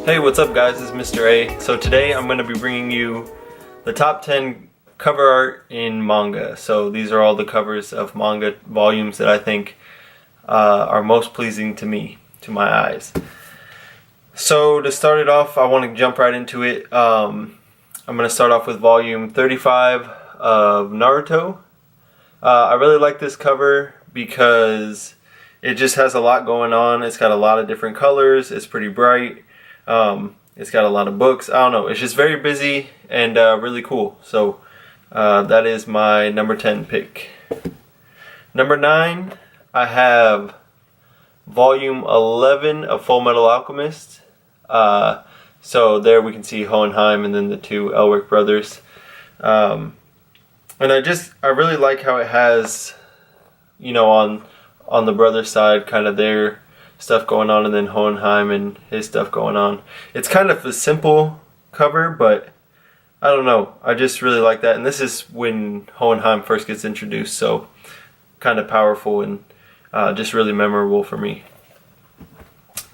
Hey, what's up guys, it's Mr. A. So today I'm going to be bringing you the top 10 cover art in manga. So these are all the covers of manga volumes that I think are most pleasing to me, to my eyes. So to start it off, I want to jump right into it. I'm going to start off with volume 35 of Naruto. I really like this cover because it just has a lot going on. It's got a lot of different colors. It's pretty bright. It's got a lot of books. I don't know. It's just very busy and really cool. So that is my number 10 pick. Number 9, I have volume 11 of Full Metal Alchemist. So there we can see Hohenheim and then the two Elric brothers. And I really like how it has, you know, on the brother side, kind of their stuff going on, and then Hohenheim and his stuff going on. It's kind of a simple cover, but I don't know. I just really like that. And this is when Hohenheim first gets introduced, so kind of powerful and just really memorable for me.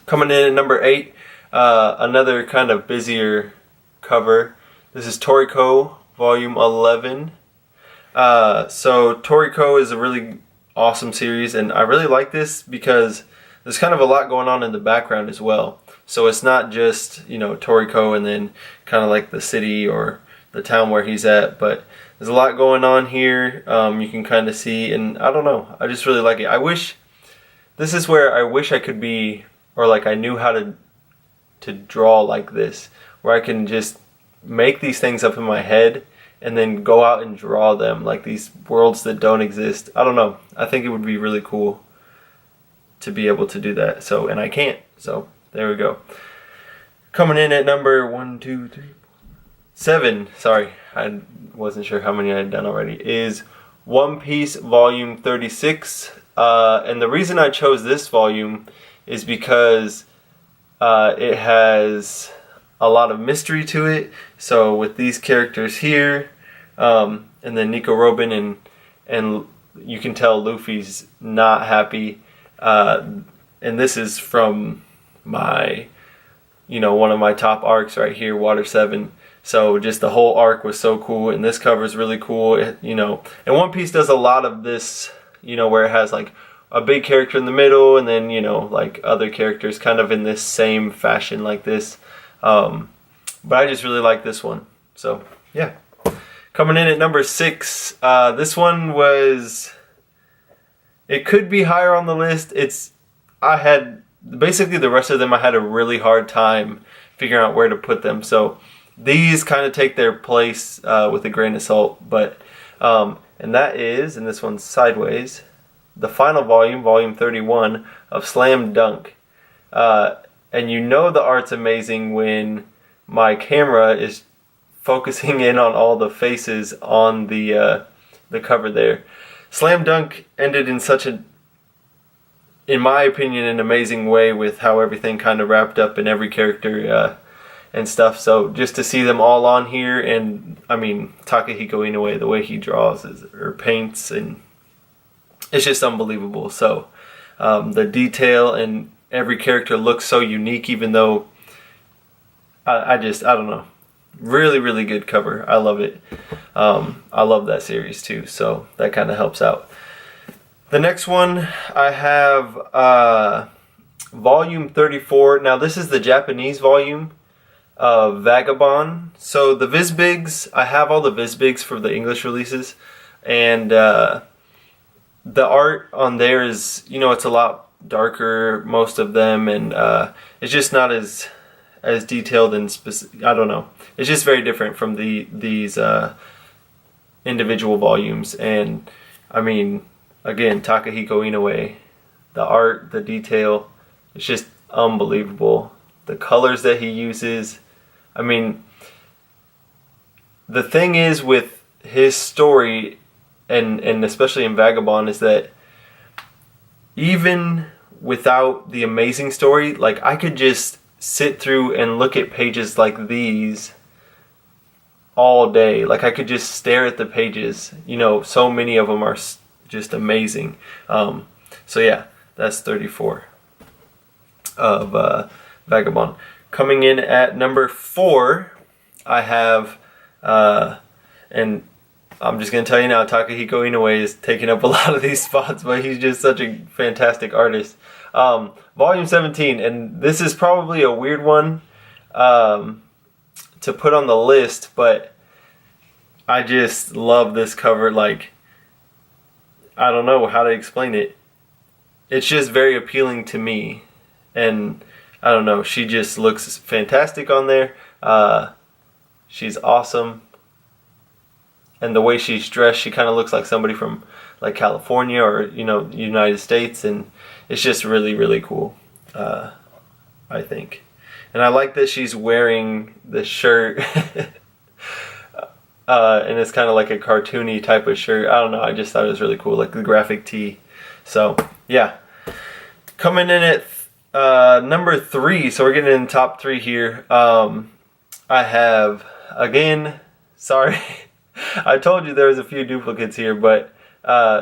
Coming in at number 8, another kind of busier cover. This is Toriko, volume 11. So Toriko is a really awesome series, and I really like this because there's kind of a lot going on in the background as well. So it's not just, you know, Toriko and then kind of like the city or the town where he's at, but there's a lot going on here. You can kind of see, and I don't know, I just really like it. This is where I wish I could be, or like I knew how to draw like this, where I can just make these things up in my head and then go out and draw them, like these worlds that don't exist. I don't know. I think it would be really cool to be able to do that. So, and I can't. So, there we go. Coming in at number 7, sorry, I wasn't sure how many I had done already, is One Piece volume 36. And the reason I chose this volume is because it has a lot of mystery to it. So with these characters here, and then Nico Robin, and you can tell Luffy's not happy. And this is from my, you know, one of my top arcs right here, Water 7. So just the whole arc was so cool, and this cover is really cool, you know. And One Piece does a lot of this, you know, where it has like a big character in the middle, and then, you know, like other characters kind of in this same fashion like this. But I just really like this one. So, yeah. Coming in at number 6, this one was, it could be higher on the list. I had, basically the rest of them I had a really hard time figuring out where to put them. So these kind of take their place with a grain of salt. But, and that is, and this one's sideways, the final volume, volume 31 of Slam Dunk. And you know the art's amazing when my camera is focusing in on all the faces on the cover there. Slam Dunk ended in such a, in my opinion, an amazing way with how everything kind of wrapped up in every character and stuff. So just to see them all on here, and I mean Takahiko Inoue, the way he draws or paints, and it's just unbelievable. So the detail and every character looks so unique, even though I don't know. Really, really good cover. I love it. I love that series too, so that kind of helps out. The next one I have volume 34. Now this is the Japanese volume of Vagabond. So the Vizbigs, I have all the Vizbigs for the English releases, and the art on there is, you know, it's a lot darker, most of them, and it's just not as detailed and specific. I don't know. It's just very different from these individual volumes. And I mean, again, Takahiko Inoue, the art, the detail, it's just unbelievable. The colors that he uses. I mean, the thing is with his story, and especially in Vagabond, is that even without the amazing story, like I could just sit through and look at pages like these all day. Like I could just stare at the pages. You know, so many of them are just amazing. So yeah, that's 34 of Vagabond. Coming in at number 4, I have, and I'm just going to tell you now, Takahiko Inoue is taking up a lot of these spots, but he's just such a fantastic artist. Volume 17, and this is probably a weird one to put on the list, but I just love this cover. Like, I don't know how to explain it. It's just very appealing to me, and I don't know, she just looks fantastic on there. She's awesome, and the way she's dressed, she kind of looks like somebody from like California or, you know, United States, and it's just really, really cool, I think. And I like that she's wearing the shirt, and it's kind of like a cartoony type of shirt. I don't know, I just thought it was really cool, like the graphic tee. So yeah, coming in at number 3, so we're getting in the top 3 here. I have, again, sorry, I told you there was a few duplicates here, but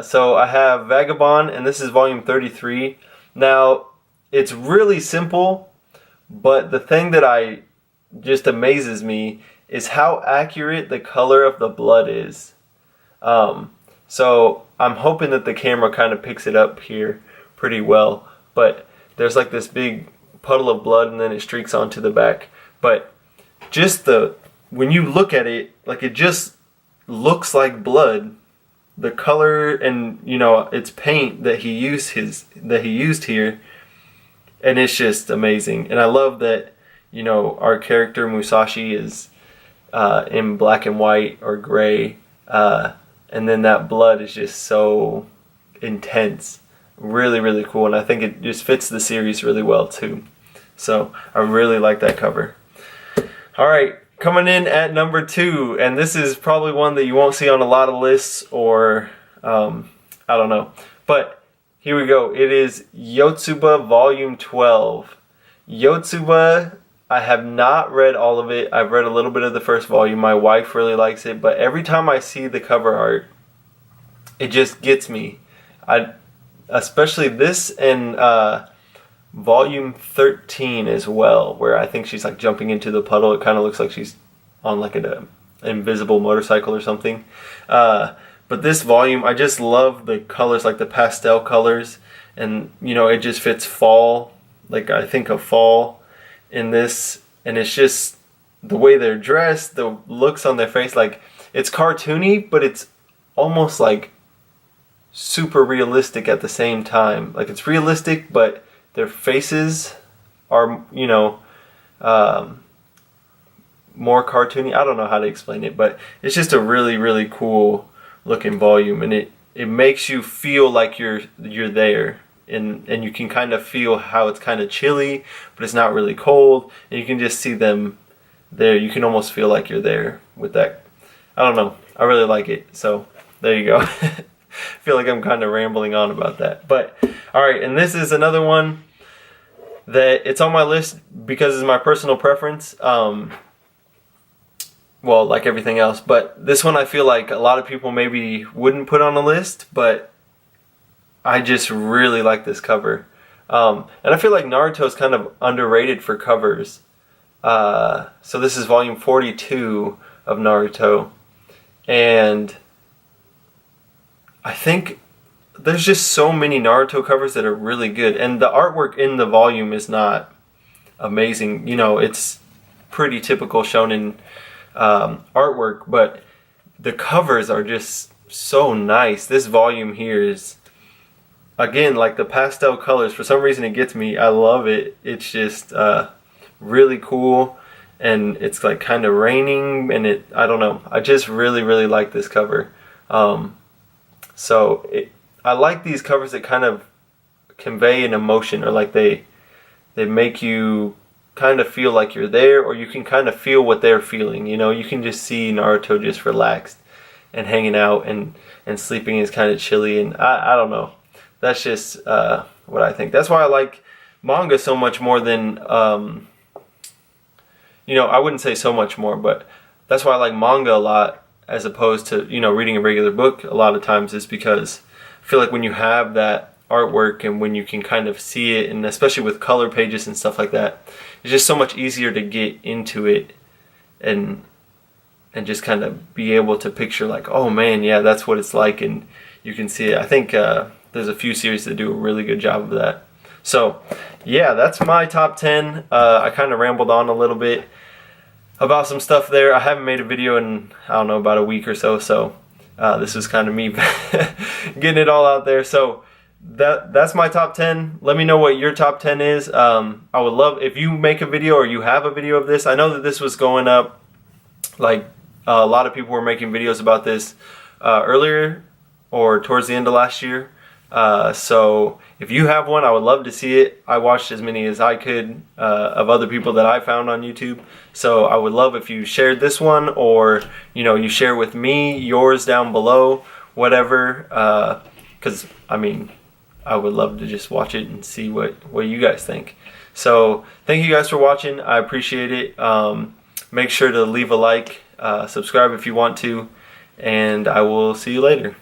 so I have Vagabond, and this is volume 33. Now, it's really simple, but the thing that just amazes me is how accurate the color of the blood is. So I'm hoping that the camera kind of picks it up here pretty well, but there's like this big puddle of blood and then it streaks onto the back. But just when you look at it, like, it just looks like blood. The color and, you know, it's paint that he used here, and it's just amazing. And I love that, you know, our character Musashi is in black and white or gray, and then that blood is just so intense. Really, really cool, and I think it just fits the series really well too. So I really like that cover. Alright, coming in at number 2, and this is probably one that you won't see on a lot of lists, or I don't know, but here we go. It is Yotsuba Volume 12. Yotsuba, I have not read all of it. I've read a little bit of the first volume. My wife really likes it, but every time I see the cover art, it just gets me. Especially this and volume 13 as well, where I think she's like jumping into the puddle. It kind of looks like she's on like an invisible motorcycle or something. But this volume, I just love the colors, like the pastel colors, and, you know, it just fits fall. Like, I think of fall in this, and it's just the way they're dressed, the looks on their face. Like, it's cartoony, but it's almost like super realistic at the same time. Like, it's realistic, but their faces are, you know, more cartoony. I don't know how to explain it, but it's just a really, really cool looking volume, and it makes you feel like you're there, and you can kind of feel how it's kind of chilly, but it's not really cold, and you can just see them there. You can almost feel like you're there with that. I don't know, I really like it, so there you go. I feel like I'm kind of rambling on about that, but alright, and this is another one that it's on my list because it's my personal preference. Well, like everything else, but this one I feel like a lot of people maybe wouldn't put on a list, but I just really like this cover. And I feel like Naruto is kind of underrated for covers. So this is volume 42 of Naruto, and I think there's just so many Naruto covers that are really good, and the artwork in the volume is not amazing. You know, it's pretty typical shonen artwork, but the covers are just so nice. This volume here is, again, like the pastel colors. For some reason it gets me. I love it. It's just really cool, and it's like kind of raining, and I don't know, I just really, really like this cover. So I like these covers that kind of convey an emotion, or like they make you kind of feel like you're there, or you can kind of feel what they're feeling. You know, you can just see Naruto just relaxed and hanging out, and sleeping is kind of chilly, and I don't know. That's just what I think. That's why I like manga so much more than, you know, I wouldn't say so much more, but that's why I like manga a lot as opposed to, you know, reading a regular book a lot of times, is because I feel like when you have that artwork and when you can kind of see it, and especially with color pages and stuff like that, it's just so much easier to get into it and just kind of be able to picture like, oh man, yeah, that's what it's like, and you can see it. I think there's a few series that do a really good job of that. So yeah, that's my top 10. I kind of rambled on a little bit about some stuff there. I haven't made a video in, I don't know, about a week or so, so this is kind of me getting it all out there. So that's my top 10. Let me know what your top 10 is. I would love if you make a video or you have a video of this. I know that this was going up, like a lot of people were making videos about this earlier or towards the end of last year. So if you have one, I would love to see it. I watched as many as I could of other people that I found on YouTube. So I would love if you shared this one, or you share with me yours down below, whatever. Because I mean, I would love to just watch it and see what you guys think. So thank you guys for watching. I appreciate it. Make sure to leave a like, subscribe if you want to, and I will see you later.